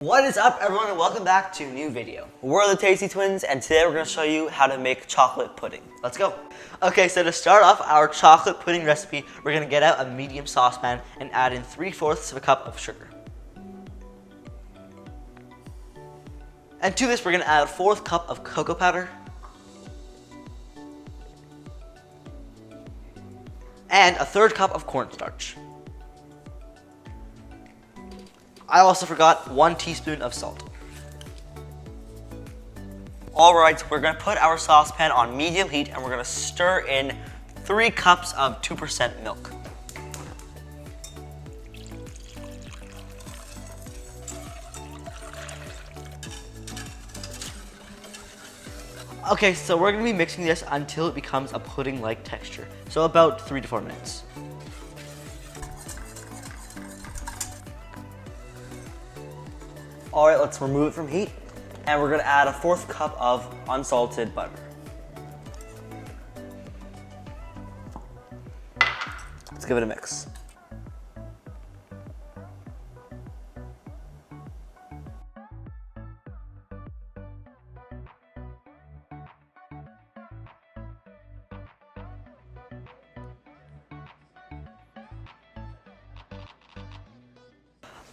What is up, everyone, and welcome back to a new video. We're the Tasty Twins, and today we're going to show you how to make chocolate pudding. Let's go. Okay, so to start off our chocolate pudding recipe, we're going to get out a medium saucepan and add in 3/4 of a cup of sugar. And to this, we're going to add a 1/4 cup of cocoa powder and a 1/3 cup of cornstarch. I also forgot 1 teaspoon of salt. Alright, we're going to put our saucepan on medium heat and we're going to stir in 3 cups of 2% milk. Okay, so we're going to be mixing this until it becomes a pudding-like texture. So about 3 to 4 minutes. Alright, let's remove it from heat, and we're going to add a 1/4 cup of unsalted butter. Let's give it a mix.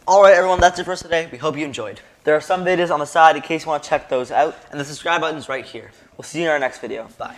Alright everyone, that's it for us today. We hope you enjoyed. There are some videos on the side in case you want to check those out, and the subscribe button is right here. We'll see you in our next video. Bye.